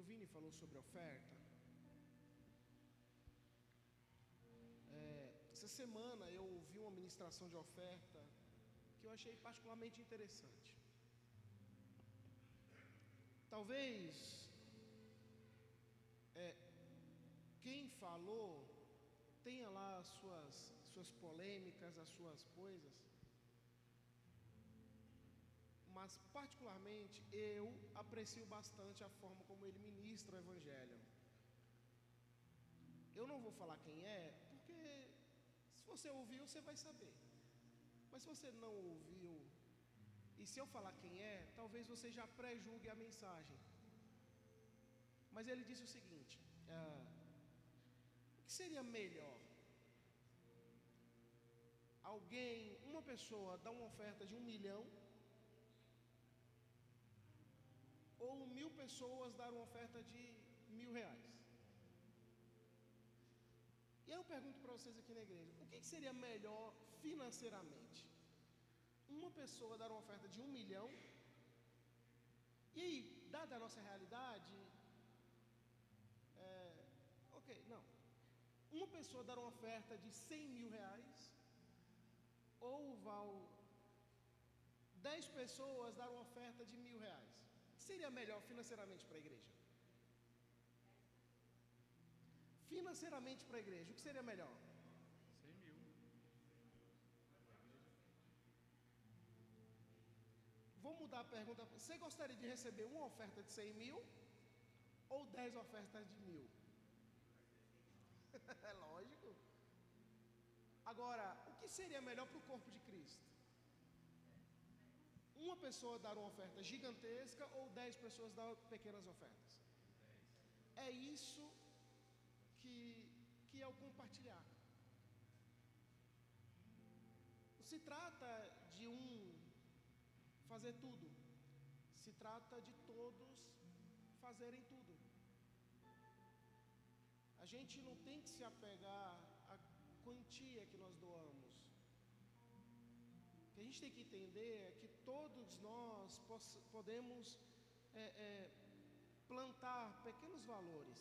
Vini falou sobre oferta. Essa semana eu ouvi uma ministração de oferta que eu achei particularmente interessante. Talvez quem falou tenha lá as suas polêmicas, as suas coisas, mas particularmente eu aprecio bastante a forma como ele ministra o Evangelho. Eu não vou falar quem é, porque se você ouviu, você vai saber. Mas se você não ouviu, e se eu falar quem é, talvez você já pré-julgue a mensagem. Mas ele disse o seguinte: o que seria melhor? Uma pessoa dá uma oferta de 1 milhão, ou 1000 pessoas dar uma oferta de R$1000? E aí eu pergunto para vocês aqui na igreja: o que seria melhor financeiramente? Uma pessoa dar uma oferta de 1 milhão? E aí, dada a nossa realidade, não. Uma pessoa dar uma oferta de R$100.000, ou 10 pessoas dar uma oferta de R$1000? O que seria melhor financeiramente para a igreja? Financeiramente para a igreja, o que seria melhor? 100.000. Vou mudar a pergunta. Você gostaria de receber uma oferta de 100.000 ou 10 ofertas de 1000? É lógico. Agora, o que seria melhor para o corpo de Cristo? Uma pessoa dar uma oferta gigantesca ou 10 pessoas dar pequenas ofertas? É isso que é o compartilhar. Não se trata de fazer tudo, se trata de todos fazerem tudo. A gente não tem que se apegar à quantia que nós doamos. O que a gente tem que entender é que todos nós podemos plantar pequenos valores.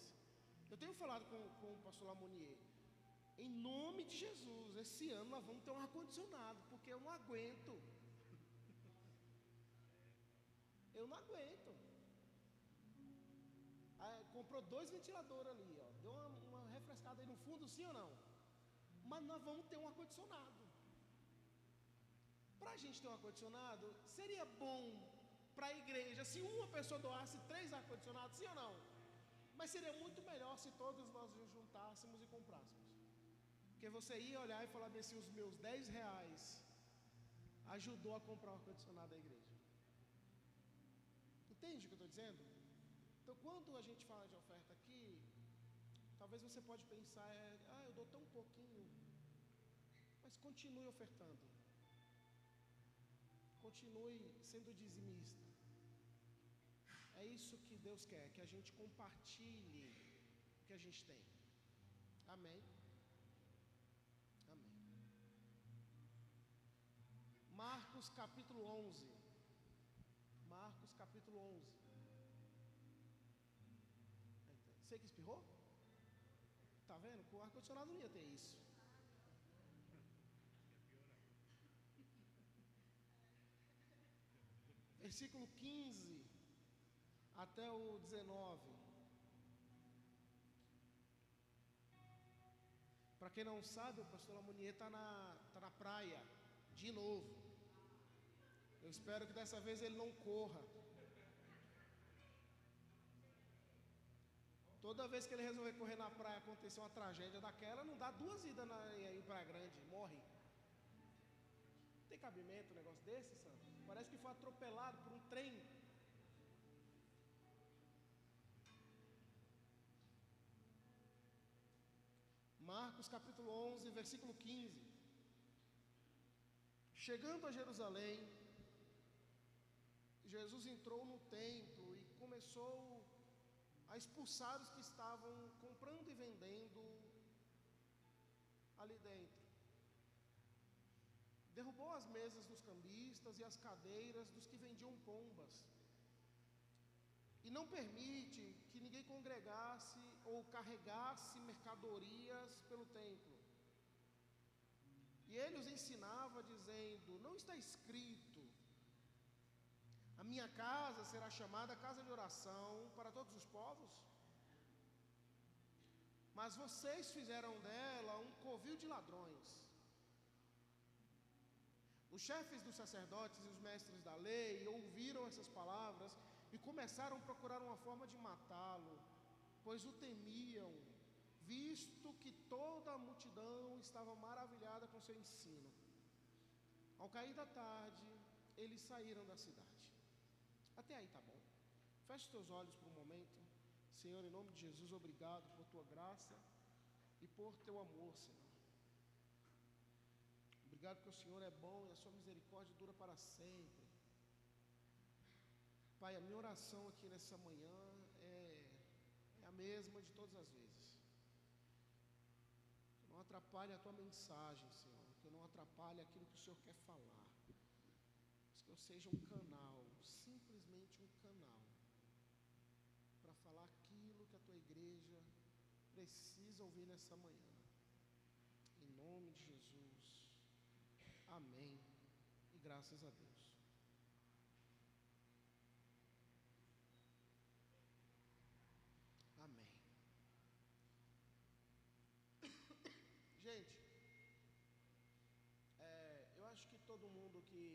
Eu tenho falado com o pastor Lamonier: em nome de Jesus, esse ano nós vamos ter um ar-condicionado, porque eu não aguento. Eu não aguento. Comprou 2 ventiladores ali, ó. Deu uma refrescada aí no fundo, sim ou não? Mas nós vamos ter um ar-condicionado. Para a gente ter um ar-condicionado, seria bom para a igreja se uma pessoa doasse 3 ar-condicionados, sim ou não? Mas seria muito melhor se todos nós nos juntássemos e comprássemos. Porque você ia olhar e falar assim: os meus R$10 ajudou a comprar o ar-condicionado da igreja. Entende o que eu estou dizendo? Então, quando a gente fala de oferta aqui, talvez você pode pensar: eu dou tão pouquinho. Mas continue ofertando. Continue sendo dizimista. É isso que Deus quer, que a gente compartilhe o que a gente tem. Amém? Amém. Marcos capítulo 11. Marcos capítulo 11. Você que espirrou? Tá vendo? Com o ar-condicionado não ia ter isso. Versículo 15 até o 19. Para quem não sabe, o pastor Lamonier está na praia de novo. Eu espero que dessa vez ele não corra. Toda vez que ele resolver correr na praia, acontecer uma tragédia daquela, não dá 2 idas em Praia Grande, morre. Tem cabimento um negócio desse, Santo? Parece que foi atropelado por um trem. Marcos capítulo 11, versículo 15. Chegando a Jerusalém, Jesus entrou no templo e começou a expulsar os que estavam comprando e vendendo ali dentro. Derrubou as mesas dos cambistas e as cadeiras dos que vendiam pombas. E e não permite que ninguém congregasse ou carregasse mercadorias pelo templo. E ele os ensinava dizendo: não está escrito, a minha casa será chamada casa de oração para todos os povos? Mas vocês fizeram dela um covil de ladrões. Os chefes dos sacerdotes e os mestres da lei ouviram essas palavras e começaram a procurar uma forma de matá-lo, pois o temiam, visto que toda a multidão estava maravilhada com seu ensino. Ao cair da tarde, eles saíram da cidade. Até aí tá bom. Feche teus olhos por um momento. Senhor, em nome de Jesus, obrigado por tua graça e por teu amor, Senhor. Obrigado porque o Senhor é bom e a sua misericórdia dura para sempre. Pai, a minha oração aqui nessa manhã é a mesma de todas as vezes. Que não atrapalhe a tua mensagem, Senhor. Que não atrapalhe aquilo que o Senhor quer falar. Mas que eu seja um canal, simplesmente um canal, para falar aquilo que a tua igreja precisa ouvir nessa manhã. Em nome de Jesus. Amém. E graças a Deus. Amém. Gente, eu acho que todo mundo que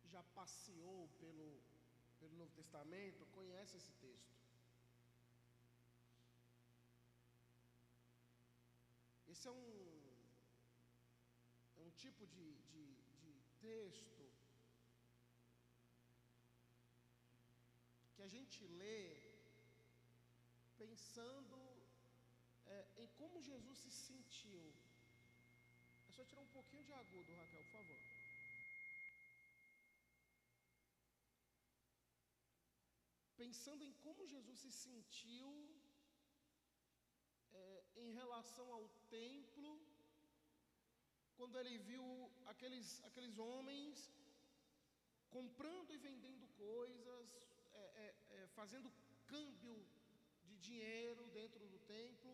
já passeou pelo Novo Testamento conhece esse texto. Esse é um tipo de texto que a gente lê pensando em como Jesus se sentiu. É só tirar um pouquinho de agudo, Raquel, por favor. Pensando em como Jesus se sentiu em relação ao templo, quando ele viu aqueles homens comprando e vendendo coisas, fazendo câmbio de dinheiro dentro do templo.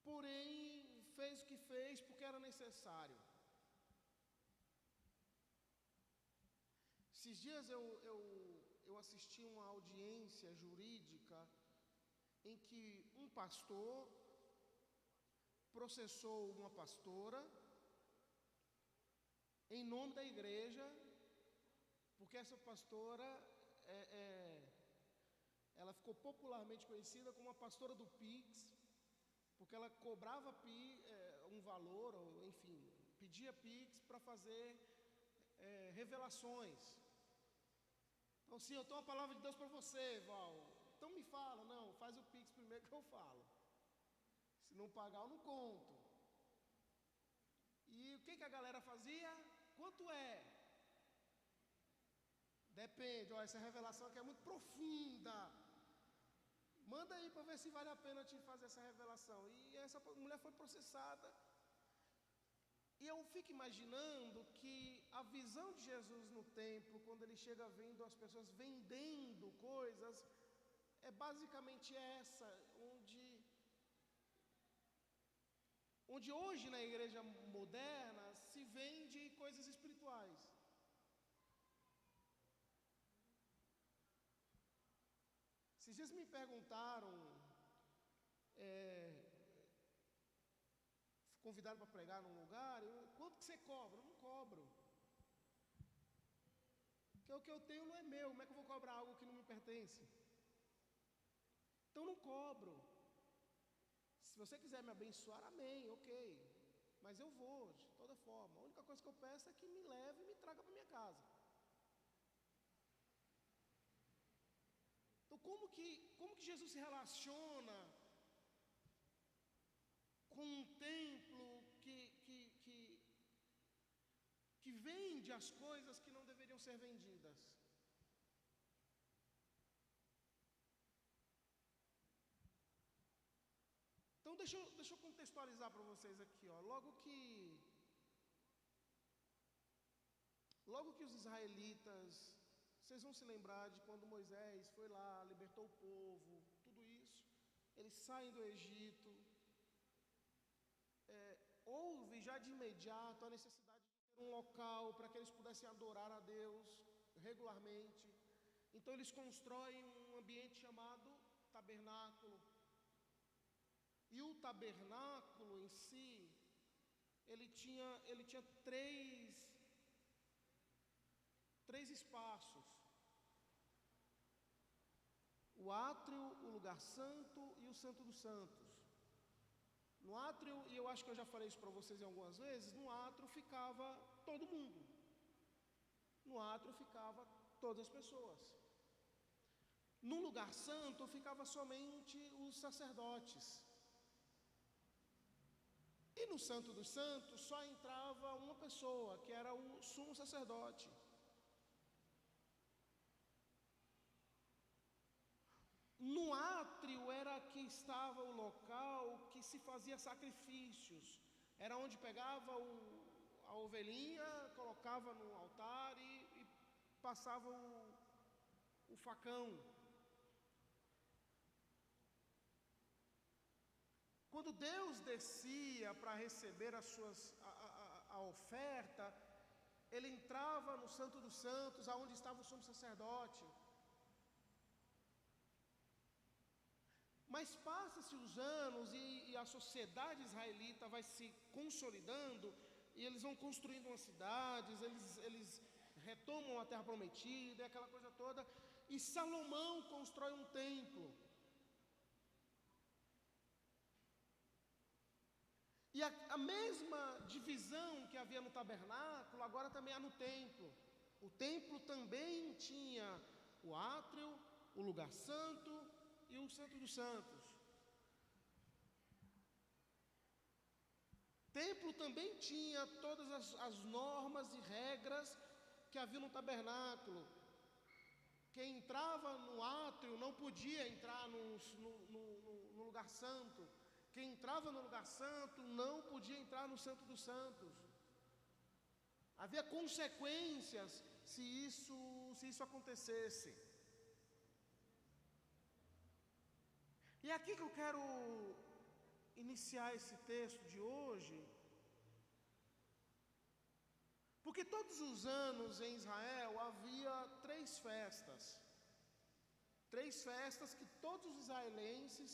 Porém, fez o que fez porque era necessário. Esses dias eu assisti uma audiência jurídica em que um pastor processou uma pastora em nome da igreja, porque essa pastora ela ficou popularmente conhecida como a pastora do Pix, porque ela cobrava um valor, ou enfim, pedia Pix para fazer revelações. Então, sim, eu tenho uma palavra de Deus para você, Val. Então me fala. Não, faz o Pix primeiro que eu falo. Se não pagar, eu não conto. E o que a galera fazia? Quanto é? Depende, essa revelação aqui é muito profunda. Manda aí para ver se vale a pena te fazer essa revelação. E essa mulher foi processada. E eu fico imaginando que a visão de Jesus no templo, quando ele chega vendo as pessoas vendendo coisas, é basicamente essa, onde hoje na igreja moderna se vende coisas espirituais. Esses dias me perguntaram, convidado para pregar num lugar, quanto que você cobra? Eu não cobro. Porque o que eu tenho não é meu, como é que eu vou cobrar algo que não me pertence? Então não cobro. Se você quiser me abençoar, amém, ok. Mas eu vou, de toda forma. A única coisa que eu peço é que me leve e me traga para minha casa. Então como que Jesus se relaciona com um templo que vende as coisas que não deveriam ser vendidas? Então deixa eu contextualizar para vocês aqui, ó. Logo que logo que os israelitas, vocês vão se lembrar de quando Moisés foi lá, libertou o povo, tudo isso, eles saem do Egito, houve já de imediato a necessidade de ter um local para que eles pudessem adorar a Deus regularmente. Então eles constroem um ambiente chamado tabernáculo. E o tabernáculo em si, ele tinha três espaços: o átrio, o lugar santo e o santo dos santos. No átrio, e eu acho que eu já falei isso para vocês algumas vezes, no átrio ficava todo mundo. No átrio ficava todas as pessoas. No lugar santo ficava somente os sacerdotes. E no Santo dos Santos só entrava uma pessoa, que era o sumo sacerdote. No átrio era que estava o local que se fazia sacrifícios. Era onde pegava a ovelhinha, colocava no altar e passava o facão. Quando Deus descia para receber a oferta, ele entrava no Santo dos Santos, aonde estava o sumo sacerdote. Mas passa-se os anos e a sociedade israelita vai se consolidando, e eles vão construindo umas cidades, eles retomam a terra prometida, aquela coisa toda, e Salomão constrói um templo. E a mesma divisão que havia no tabernáculo, agora também há no templo. O templo também tinha o átrio, o lugar santo e o santo dos santos. O templo também tinha todas as normas e regras que havia no tabernáculo. Quem entrava no átrio não podia entrar no lugar santo. Quem entrava no lugar santo não podia entrar no Santo dos Santos. Havia consequências se isso acontecesse. E aqui que eu quero iniciar esse texto de hoje, porque todos os anos em Israel havia três festas que todos os israelenses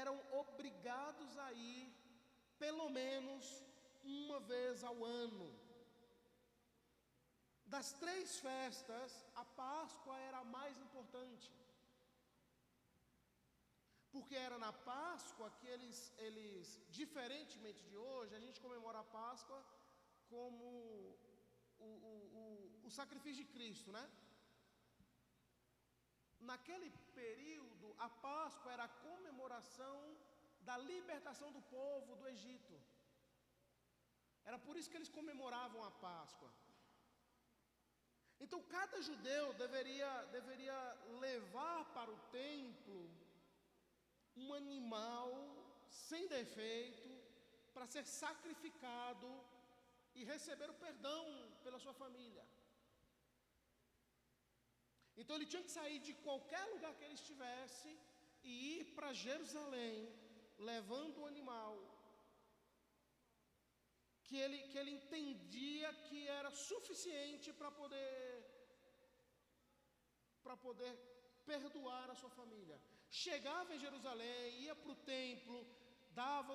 eram obrigados a ir pelo menos uma vez ao ano. Das três festas, a Páscoa era a mais importante, porque era na Páscoa que eles, diferentemente de hoje, a gente comemora a Páscoa como o sacrifício de Cristo, né? Naquele período, a Páscoa era a comemoração da libertação do povo do Egito. Era por isso que eles comemoravam a Páscoa. Então, cada judeu deveria levar para o templo um animal sem defeito, para ser sacrificado e receber o perdão pela sua família. Então ele tinha que sair de qualquer lugar que ele estivesse e ir para Jerusalém, levando o animal que ele entendia que era suficiente para poder perdoar a sua família. Chegava em Jerusalém, ia para o templo, dava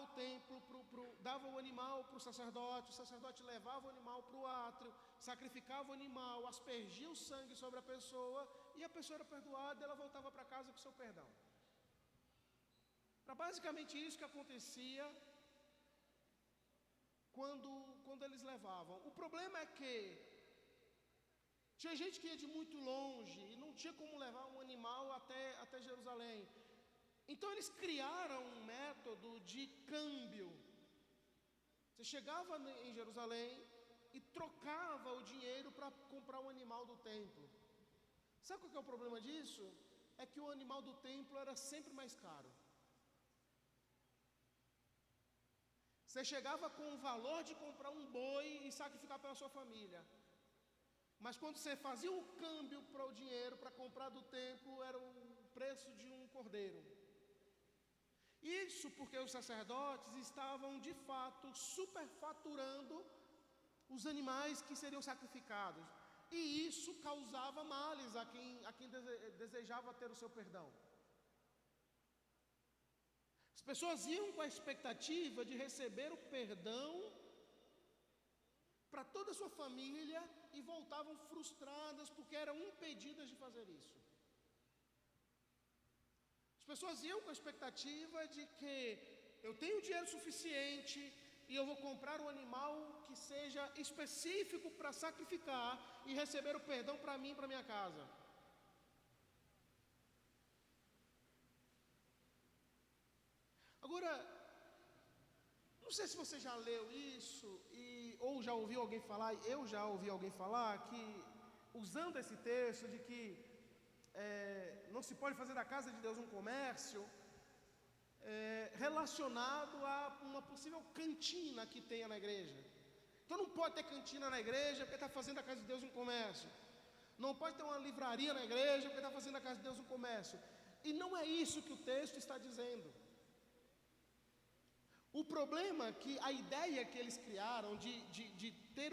o animal para o sacerdote levava o animal para o átrio, sacrificava o animal, aspergia o sangue sobre a pessoa, e a pessoa era perdoada e ela voltava para casa com seu perdão. Era basicamente isso que acontecia quando eles levavam. O problema é que tinha gente que ia de muito longe e não tinha como levar um animal até Jerusalém. Então eles criaram um método de câmbio. Você chegava em Jerusalém e trocava o dinheiro para comprar um animal do templo. Sabe qual que é o problema disso? É que o animal do templo era sempre mais caro. Você chegava com o valor de comprar um boi e sacrificar pela sua família. Mas quando você fazia o câmbio para o dinheiro, para comprar do templo, era o preço de um cordeiro. Isso porque os sacerdotes estavam de fato superfaturando os animais que seriam sacrificados. E isso causava males a quem desejava ter o seu perdão. As pessoas iam com a expectativa de receber o perdão para toda a sua família e voltavam frustradas porque eram impedidas de fazer isso. As pessoas iam com a expectativa de que eu tenho dinheiro suficiente e eu vou comprar um animal que seja específico para sacrificar e receber o perdão para mim e para minha casa. Agora, não sei se você já leu isso, ou já ouviu alguém falar, eu já ouvi alguém falar, que usando esse texto de que não se pode fazer da casa de Deus um comércio, relacionado a uma possível cantina que tenha na igreja. Então não pode ter cantina na igreja porque está fazendo da casa de Deus um comércio. Não pode ter uma livraria na igreja porque está fazendo da casa de Deus um comércio. E não é isso que o texto está dizendo. O problema é que a ideia que eles criaram de ter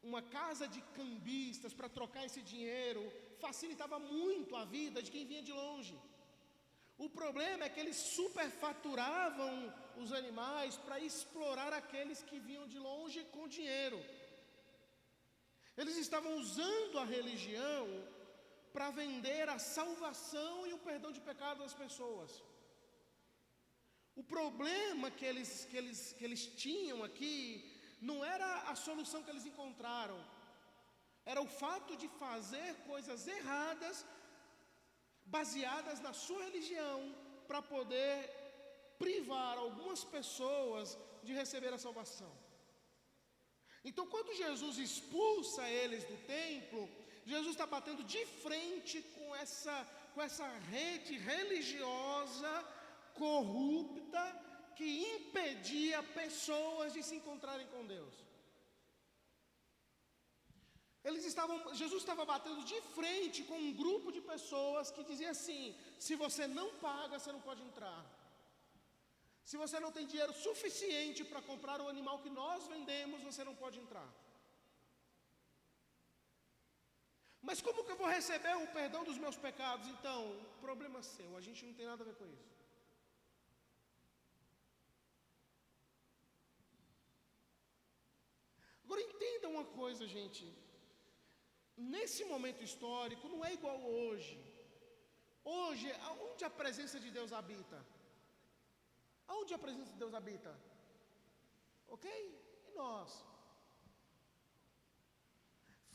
uma casa de cambistas para trocar esse dinheiro facilitava muito a vida de quem vinha de longe. O problema é que eles superfaturavam os animais para explorar aqueles que vinham de longe com dinheiro. Eles estavam usando a religião para vender a salvação e o perdão de pecado das pessoas. O problema que eles tinham aqui não era a solução que eles encontraram, era o fato de fazer coisas erradas, baseadas na sua religião, para poder privar algumas pessoas de receber a salvação. Então, quando Jesus expulsa eles do templo, Jesus está batendo de frente com essa rede religiosa corrupta que impedia pessoas de se encontrarem com Deus. Jesus estava batendo de frente com um grupo de pessoas que dizia assim: se você não paga, você não pode entrar. Se você não tem dinheiro suficiente para comprar o animal que nós vendemos, você não pode entrar. Mas como que eu vou receber o perdão dos meus pecados? Então, problema seu, a gente não tem nada a ver com isso. Agora entenda uma coisa, gente. Nesse momento histórico não é igual hoje. Hoje, aonde a presença de Deus habita? Aonde a presença de Deus habita? Ok? E nós?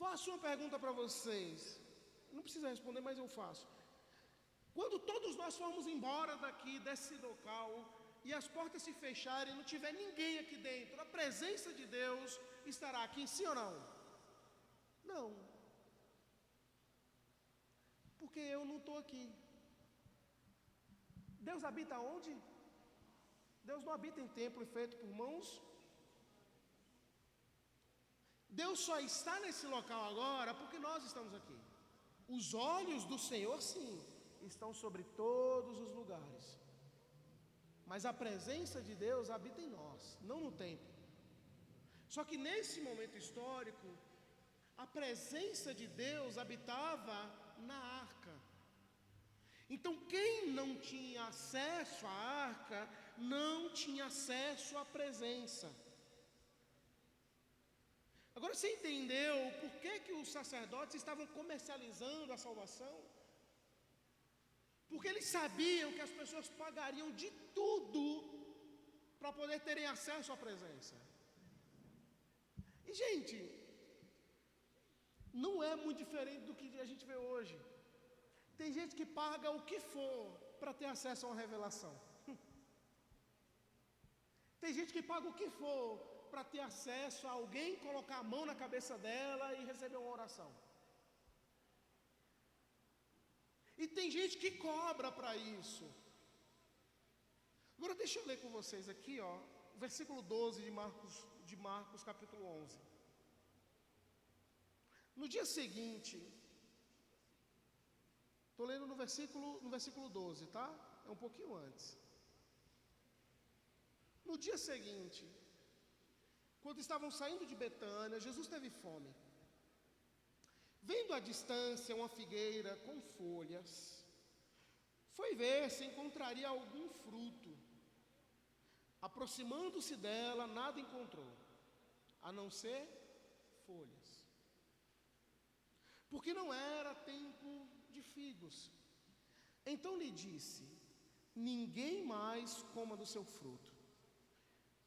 Faço uma pergunta para vocês. Não precisa responder, mas eu faço. Quando todos nós formos embora daqui, desse local, e as portas se fecharem, não tiver ninguém aqui dentro, a presença de Deus estará aqui, sim ou não? Não. Porque eu não estou aqui. Deus habita onde? Deus não habita em templo feito por mãos. Deus só está nesse local agora porque nós estamos aqui. Os olhos do Senhor, sim, estão sobre todos os lugares. Mas a presença de Deus habita em nós, não no templo. Só que nesse momento histórico, a presença de Deus habitava na arca. Então quem não tinha acesso à arca, não tinha acesso à presença. Agora você entendeu por que os sacerdotes estavam comercializando a salvação? Porque eles sabiam que as pessoas pagariam de tudo para poder terem acesso à presença. E gente, não é muito diferente do que a gente vê hoje. Tem gente que paga o que for para ter acesso a uma revelação. Tem gente que paga o que for para ter acesso a alguém colocar a mão na cabeça dela e receber uma oração. E tem gente que cobra para isso. Agora deixa eu ler com vocês aqui, ó, versículo 12 de Marcos capítulo 11. No dia seguinte, estou lendo no versículo 12, tá? É um pouquinho antes. No dia seguinte, quando estavam saindo de Betânia, Jesus teve fome. Vendo à distância uma figueira com folhas, foi ver se encontraria algum fruto. Aproximando-se dela, nada encontrou, a não ser folhas. Porque não era tempo de figos. Então lhe disse: ninguém mais coma do seu fruto.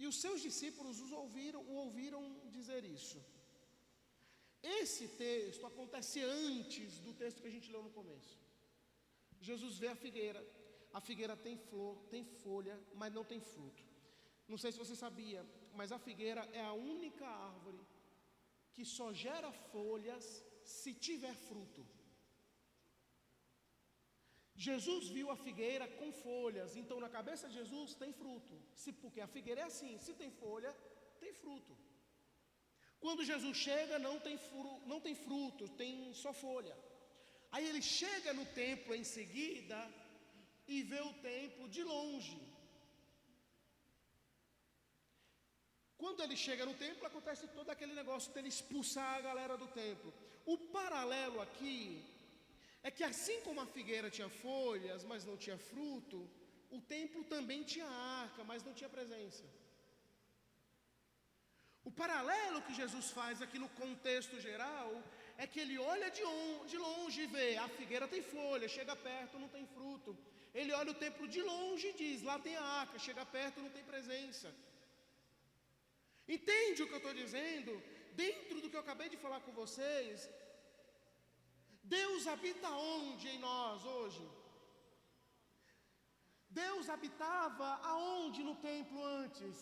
E os seus discípulos o ouviram dizer isso. Esse texto acontece antes do texto que a gente leu no começo. Jesus vê a figueira tem flor, tem folha, mas não tem fruto. Não sei se você sabia, mas a figueira é a única árvore que só gera folhas se tiver fruto. Jesus viu a figueira com folhas, então na cabeça de Jesus tem fruto. Porque a figueira é assim, se tem folha, tem fruto. Quando Jesus chega, não tem fruto, tem só folha. Aí ele chega no templo em seguida e vê o templo de longe. Quando ele chega no templo, acontece todo aquele negócio dele expulsar a galera do templo. O paralelo aqui é que assim como a figueira tinha folhas, mas não tinha fruto, o templo também tinha arca, mas não tinha presença. O paralelo que Jesus faz aqui no contexto geral é que ele olha de longe e vê, a figueira tem folha, chega perto, não tem fruto. Ele olha o templo de longe e diz, lá tem a arca, chega perto, não tem presença. Entende o que eu estou dizendo? Dentro do que eu acabei de falar com vocês, Deus habita onde em nós hoje? Deus habitava aonde no templo antes?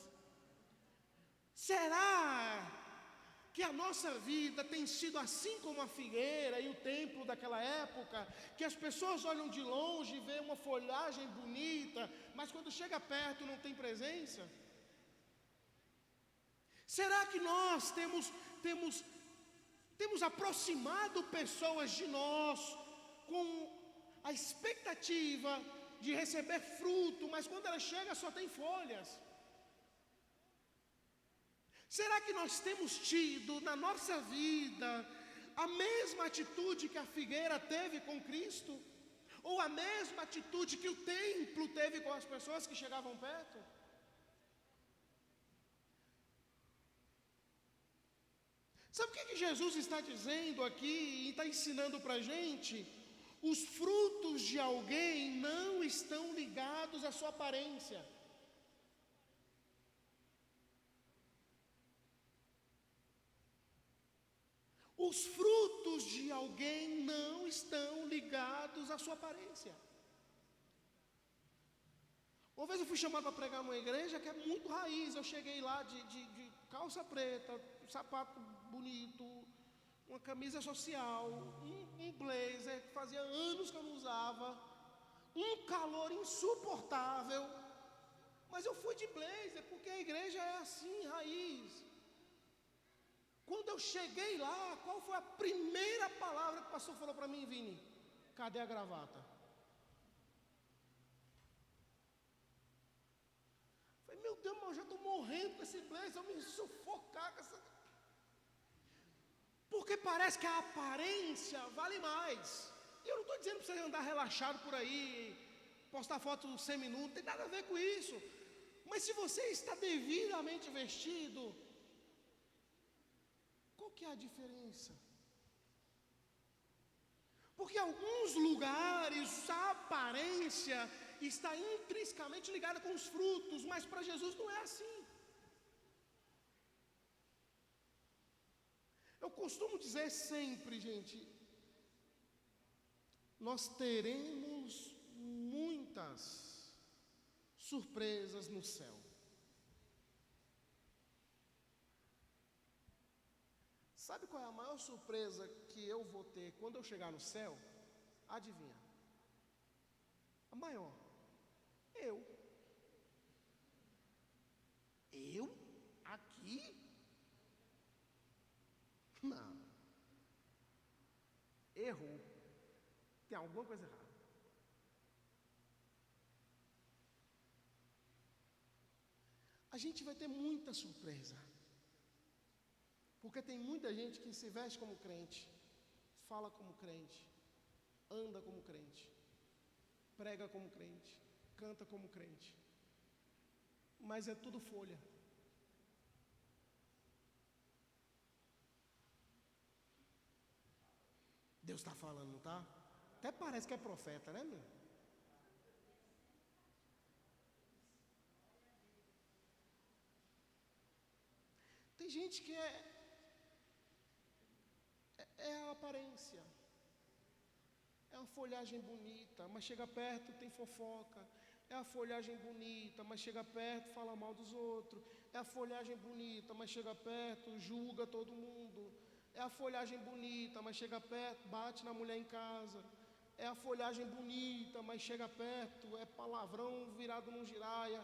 Será que a nossa vida tem sido assim como a figueira e o templo daquela época, que as pessoas olham de longe e veem uma folhagem bonita, mas quando chega perto não tem presença? Será que nós temos aproximado pessoas de nós com a expectativa de receber fruto, mas quando ela chega só tem folhas? Será que nós temos tido na nossa vida a mesma atitude que a figueira teve com Cristo? Ou a mesma atitude que o templo teve com as pessoas que chegavam perto? Sabe o que Jesus está dizendo aqui e está ensinando para a gente? Os frutos de alguém não estão ligados à sua aparência. Os frutos de alguém não estão ligados à sua aparência. Uma vez eu fui chamado para pregar numa igreja que é muito raiz. Eu cheguei lá de calça preta, sapato bonito, uma camisa social, um blazer que fazia anos que eu não usava, um calor insuportável. Mas eu fui de blazer porque a igreja é assim, raiz. Quando eu cheguei lá, qual foi a primeira palavra que o pastor falou para mim, Vini? Cadê a gravata? Falei, meu Deus, mas eu já estou morrendo com esse blazer, eu me sufocar com essa... Porque parece que a aparência vale mais. E eu não estou dizendo para você andar relaxado por aí, postar foto seminu, não tem nada a ver com isso. Mas se você está devidamente vestido, qual que é a diferença? Porque em alguns lugares a aparência está intrinsecamente ligada com os frutos, mas para Jesus não é assim. Eu costumo dizer sempre, gente, nós teremos muitas surpresas no céu. Sabe qual é a maior surpresa que eu vou ter quando eu chegar no céu? Adivinha? A maior. Eu? Aqui? Não. errou. Tem alguma coisa errada. A gente vai ter muita surpresa. Porque tem muita gente que se veste como crente, fala como crente, anda como crente, prega como crente, canta como crente, mas é tudo folha. Deus está falando, não está? Até parece que é profeta, né, meu? Tem gente que é a aparência, é uma folhagem bonita, mas chega perto, tem fofoca. É a folhagem bonita, mas chega perto, fala mal dos outros. É a folhagem bonita, mas chega perto, julga todo mundo. É a folhagem bonita, mas chega perto, bate na mulher em casa. É a folhagem bonita, mas chega perto, é palavrão virado num giraia.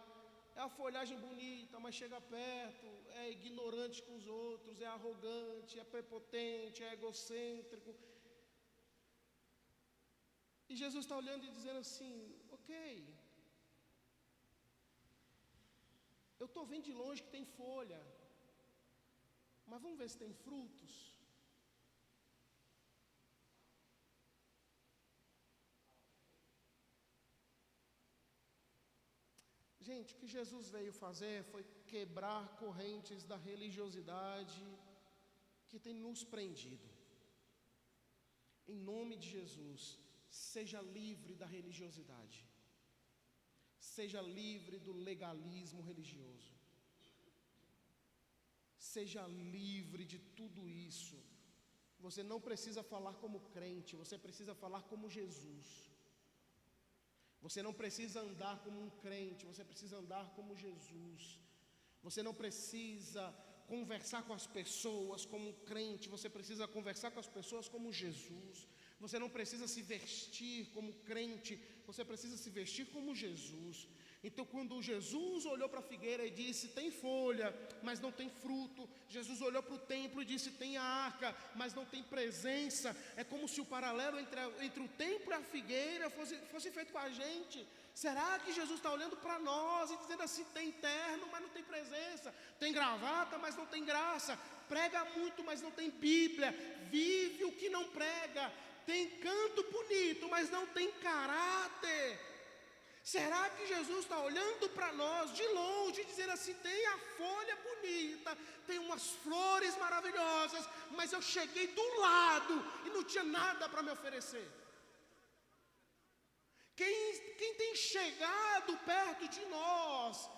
É a folhagem bonita, mas chega perto, é ignorante com os outros, é arrogante, é prepotente, é egocêntrico. E Jesus está olhando e dizendo assim: ok, eu estou vendo de longe que tem folha, mas vamos ver se tem frutos. Gente, o que Jesus veio fazer foi quebrar correntes da religiosidade que tem nos prendido. Em nome de Jesus, seja livre da religiosidade. Seja livre do legalismo religioso. Seja livre de tudo isso. Você não precisa falar como crente, você precisa falar como Jesus. Você não precisa andar como um crente, você precisa andar como Jesus. Você não precisa conversar com as pessoas como um crente, você precisa conversar com as pessoas como Jesus. Você não precisa se vestir como crente, você precisa se vestir como Jesus. Então, quando Jesus olhou para a figueira e disse: tem folha, mas não tem fruto. Jesus olhou para o templo e disse: tem a arca, mas não tem presença. É como se o paralelo entre o templo e a figueira fosse feito com a gente. Será que Jesus está olhando para nós e dizendo assim: tem terno, mas não tem presença, tem gravata, mas não tem graça, prega muito, mas não tem Bíblia, vive o que não prega, tem canto bonito, mas não tem caráter? Será que Jesus está olhando para nós de longe e dizendo assim: tem a folha bonita, tem umas flores maravilhosas, mas eu cheguei do lado e não tinha nada para me oferecer? Quem tem chegado perto de nós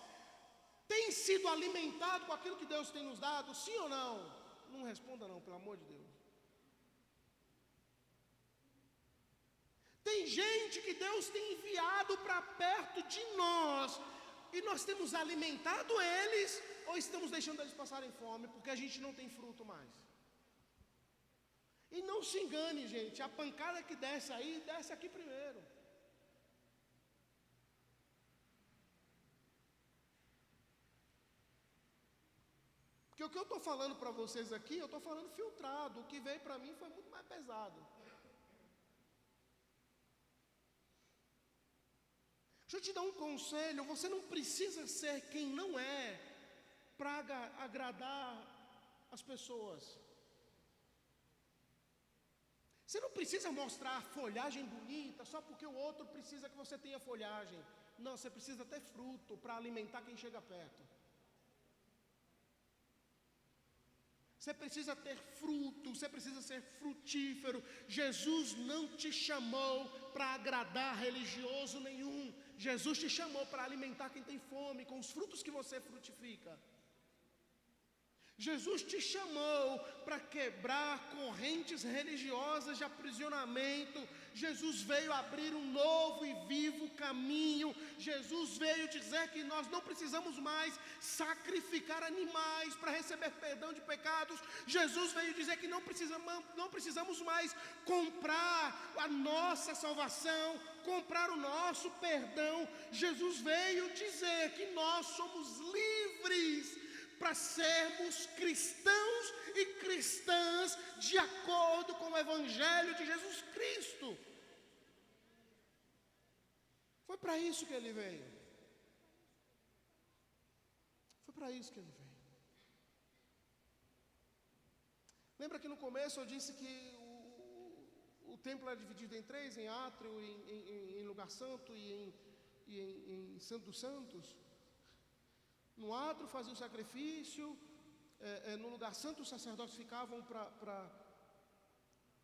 tem sido alimentado com aquilo que Deus tem nos dado, sim ou não? Não responda não, pelo amor de Deus. Tem gente que Deus tem enviado para perto de nós, e nós temos alimentado eles, ou estamos deixando eles passarem fome, porque a gente não tem fruto mais. E não se engane, gente, a pancada que desce aí, desce aqui primeiro. Porque o que eu estou falando para vocês aqui, eu estou falando filtrado. O que veio para mim foi muito mais pesado. Deixa eu te dar um conselho: você não precisa ser quem não é para agradar as pessoas. Você não precisa mostrar a folhagem bonita só porque o outro precisa que você tenha folhagem. Não, você precisa ter fruto para alimentar quem chega perto. Você precisa ter fruto, você precisa ser frutífero. Jesus não te chamou para agradar religioso nenhum. Jesus te chamou para alimentar quem tem fome com os frutos que você frutifica. Jesus te chamou para quebrar correntes religiosas de aprisionamento. Jesus veio abrir um novo e vivo caminho. Jesus veio dizer que nós não precisamos mais sacrificar animais para receber perdão de pecados. Jesus veio dizer que não precisamos mais comprar a nossa salvação, comprar o nosso perdão. Jesus veio dizer que nós somos livres para sermos cristãos e cristãs vidas de acordo com o Evangelho de Jesus Cristo. Foi para isso que ele veio. Foi para isso que ele veio. Lembra que no começo eu disse que o templo era dividido em três, em átrio, em lugar santo e em Santo dos Santos? No átrio fazia o sacrifício, no lugar santo os sacerdotes ficavam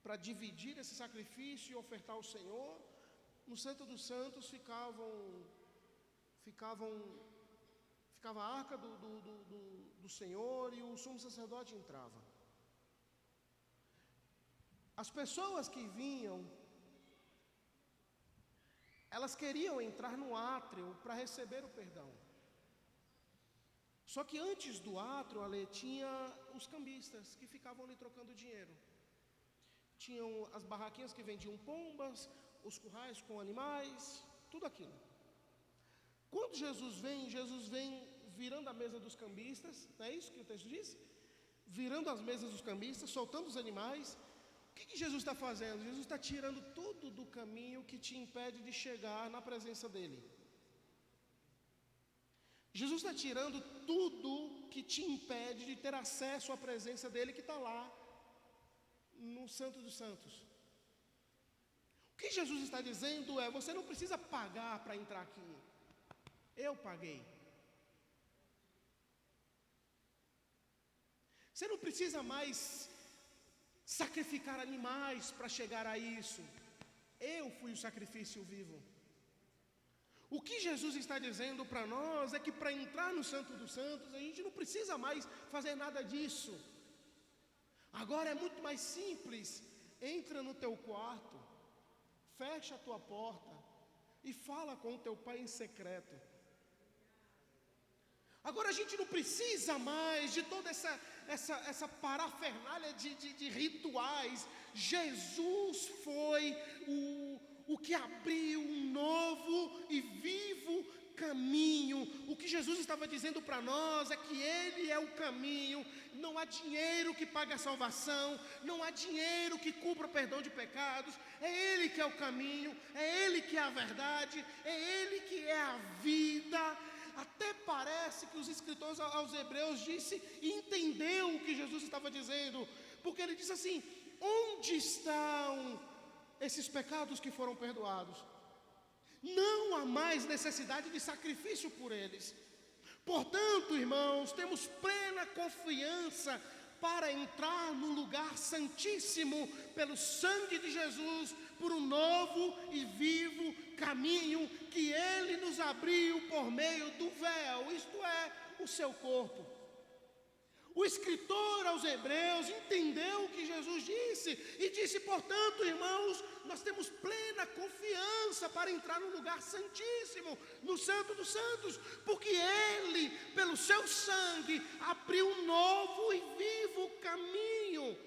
para dividir esse sacrifício e ofertar ao Senhor. No Santo dos Santos ficava a arca do Senhor e o sumo sacerdote entrava. As pessoas que vinham, elas queriam entrar no átrio para receber o perdão. Só que antes do átrio, ali tinha os cambistas que ficavam ali trocando dinheiro. Tinham as barraquinhas que vendiam pombas, os currais com animais, tudo aquilo. Quando Jesus vem virando a mesa dos cambistas, não é isso que o texto diz? Virando as mesas dos cambistas, soltando os animais. O que Jesus está fazendo? Jesus está tirando tudo do caminho que te impede de chegar na presença dEle. Jesus está tirando tudo que te impede de ter acesso à presença dEle, que está lá no Santo dos Santos. O que Jesus está dizendo é: você não precisa pagar para entrar aqui. Eu paguei. Você não precisa mais sacrificar animais para chegar a isso. Eu fui o sacrifício vivo. O que Jesus está dizendo para nós é que para entrar no Santo dos Santos, a gente não precisa mais fazer nada disso. Agora é muito mais simples. Entra no teu quarto, fecha a tua porta e fala com o teu pai em secreto. Agora a gente não precisa mais de toda essa parafernália de rituais. Jesus foi o que abriu um novo e vivo caminho. O que Jesus estava dizendo para nós é que Ele é o caminho. Não há dinheiro que pague a salvação, não há dinheiro que cubra o perdão de pecados. É Ele que é o caminho, é Ele que é a verdade, é Ele que é a vida. Até parece que os escritores aos Hebreus entendeu o que Jesus estava dizendo, porque ele disse assim: onde estão esses pecados que foram perdoados? Não há mais necessidade de sacrifício por eles. Portanto, irmãos, temos plena confiança para entrar no lugar santíssimo pelo sangue de Jesus, por um novo e vivo caminho que Ele nos abriu por meio do véu, isto é, o seu corpo. O escritor aos Hebreus entendeu o que Jesus disse e disse: portanto, irmãos, nós temos plena confiança para entrar no lugar santíssimo, no Santo dos Santos, porque Ele, pelo seu sangue, abriu um novo e vivo caminho.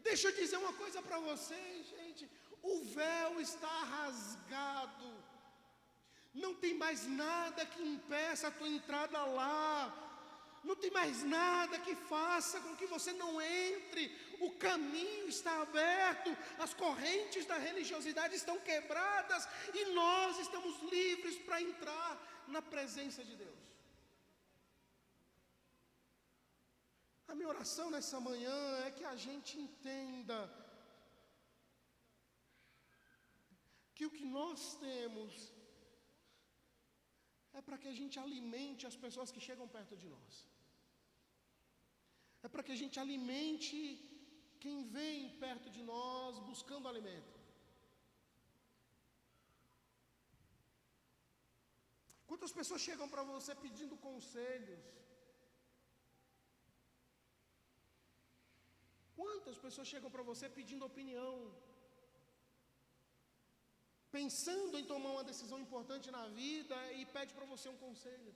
Deixa eu dizer uma coisa para vocês, gente: o véu está rasgado, não tem mais nada que impeça a tua entrada lá. Não tem mais nada que faça com que você não entre. O caminho está aberto, as correntes da religiosidade estão quebradas e nós estamos livres para entrar na presença de Deus. A minha oração nessa manhã é que a gente entenda que o que nós temos é para que a gente alimente as pessoas que chegam perto de nós. É para que a gente alimente quem vem perto de nós buscando alimento. Quantas pessoas chegam para você pedindo conselhos? Quantas pessoas chegam para você pedindo opinião? Pensando em tomar uma decisão importante na vida e pede para você um conselho.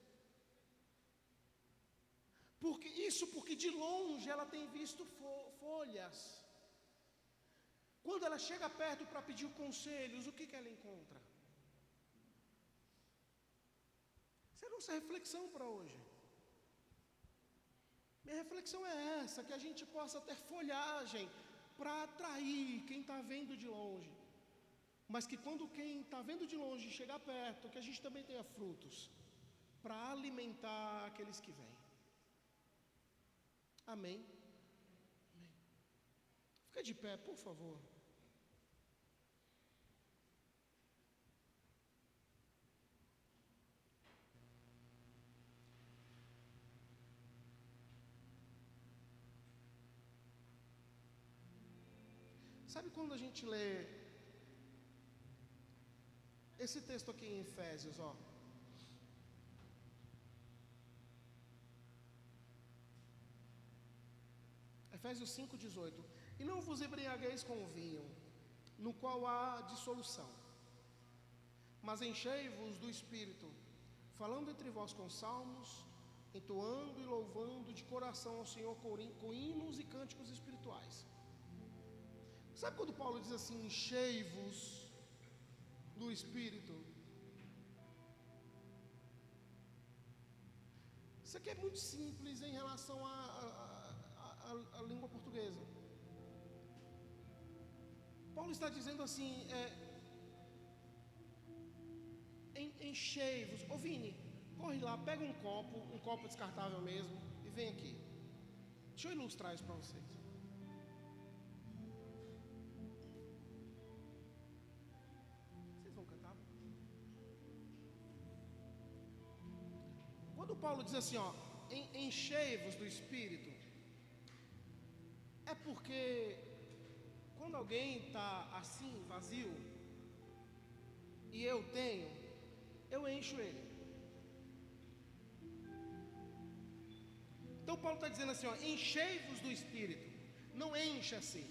Porque de longe ela tem visto folhas. Quando ela chega perto para pedir conselhos, o que ela encontra? Isso é nossa reflexão para hoje. Minha reflexão é essa, que a gente possa ter folhagem para atrair quem está vendo de longe, mas que quando quem está vendo de longe chegar perto, que a gente também tenha frutos para alimentar aqueles que vêm. Amém? Amém. Fica de pé, por favor. Sabe quando a gente lê esse texto aqui em Efésios, ó? Efésios 5:18. E não vos embriagueis com o vinho, no qual há dissolução, mas enchei-vos do Espírito, falando entre vós com salmos, entoando e louvando de coração ao Senhor com hinos e cânticos espirituais. Sabe quando Paulo diz assim, enchei-vos do Espírito? Isso aqui é muito simples em relação à língua portuguesa. Paulo está dizendo assim, enchei-vos. Ô Vini, corre lá, pega um copo descartável mesmo, e vem aqui. Deixa eu ilustrar isso para vocês. Quando Paulo diz assim, ó, enchei-vos do Espírito, é porque quando alguém está assim, vazio, e eu encho ele. Então Paulo está dizendo assim, ó, enchei-vos do Espírito, não encha-se.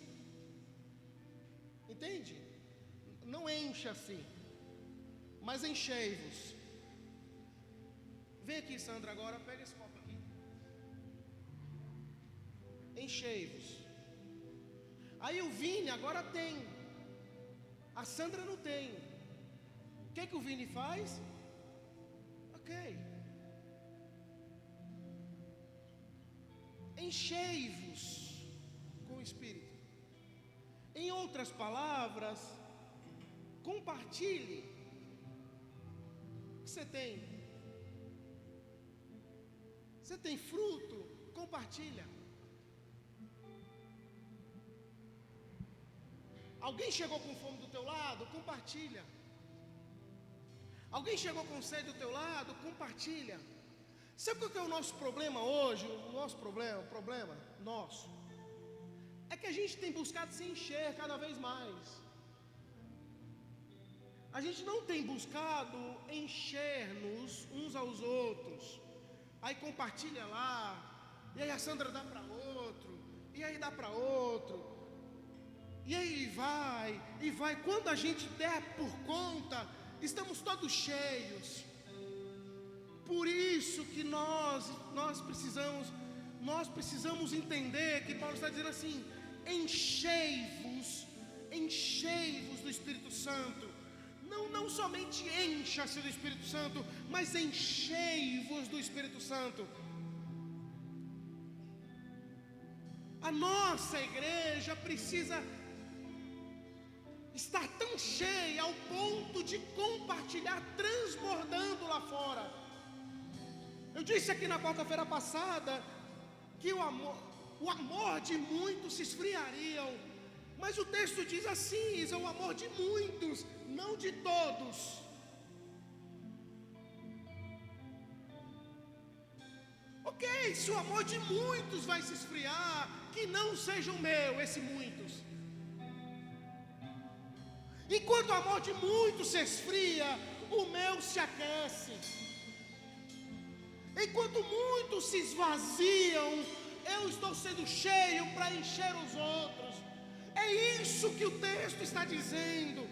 Entende? Não encha-se, mas enchei-vos. Vem aqui, Sandra, agora, pega esse copo aqui. Enchei-vos. Aí o Vini agora tem. A Sandra não tem. O que o Vini faz? Ok. Enchei-vos com o Espírito. Em outras palavras, compartilhe o que você tem. Você tem fruto? Compartilha. Alguém chegou com fome do teu lado? Compartilha. Alguém chegou com sede do teu lado? Compartilha. Sabe qual que é o nosso problema hoje? O nosso problema nosso, é que a gente tem buscado se encher cada vez mais. A gente não tem buscado encher-nos uns aos outros. Aí compartilha lá, e aí a Sandra dá para outro, e aí dá para outro, e aí vai, quando a gente der por conta, estamos todos cheios. Por isso que nós precisamos entender que Paulo está dizendo assim, enchei-vos do Espírito Santo. Não somente encha-se do Espírito Santo, mas enchei-vos do Espírito Santo. A nossa igreja precisa estar tão cheia ao ponto de compartilhar, transbordando lá fora. Eu disse aqui na quarta-feira passada que o amor de muitos se esfriariam. Mas o texto diz assim, é o amor de muitos, não de todos. Ok, se o amor de muitos vai se esfriar, que não seja o meu, esse muitos. Enquanto o amor de muitos se esfria, o meu se aquece. Enquanto muitos se esvaziam, eu estou sendo cheio para encher os outros. É isso que o texto está dizendo.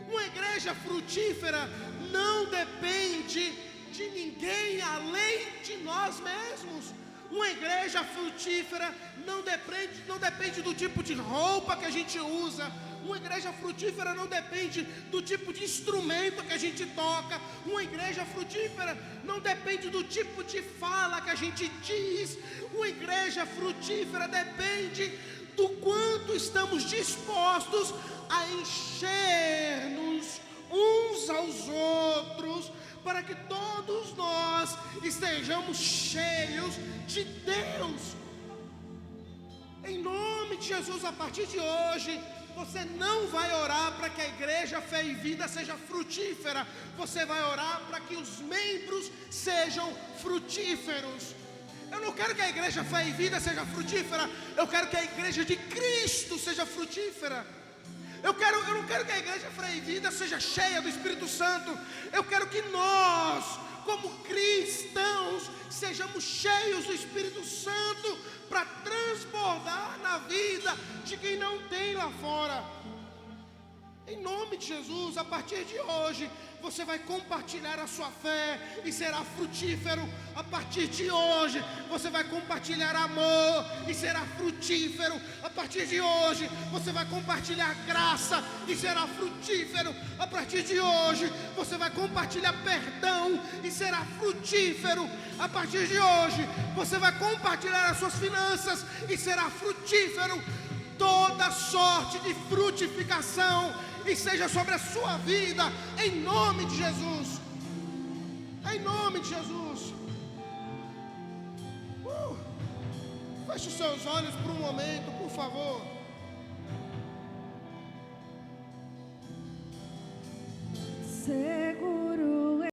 Uma igreja frutífera não depende de ninguém além de nós mesmos. Uma igreja frutífera não não depende do tipo de roupa que a gente usa. Uma igreja frutífera não depende do tipo de instrumento que a gente toca. Uma igreja frutífera não depende do tipo de fala que a gente diz. Uma igreja frutífera depende do quanto estamos dispostos a encher-nos uns aos outros, para que todos nós estejamos cheios de Deus. Em nome de Jesus, a partir de hoje, você não vai orar para que a igreja Fé e Vida seja frutífera. Você vai orar para que os membros sejam frutíferos. Eu não quero que a igreja Fé e Vida seja frutífera. Eu quero que a igreja de Cristo seja frutífera. Eu não quero que a igreja Fé e Vida seja cheia do Espírito Santo. Eu quero que nós, como cristãos, sejamos cheios do Espírito Santo para transbordar na vida de quem não tem lá fora. Em nome de Jesus, a partir de hoje, você vai compartilhar a sua fé e será frutífero. A partir de hoje, você vai compartilhar amor e será frutífero. A partir de hoje, você vai compartilhar graça e será frutífero. A partir de hoje, você vai compartilhar perdão e será frutífero. A partir de hoje, você vai compartilhar as suas finanças e será frutífero. Toda sorte de frutificação e seja sobre a sua vida, em nome de Jesus. Em nome de Jesus. Feche os seus olhos por um momento, por favor. Sei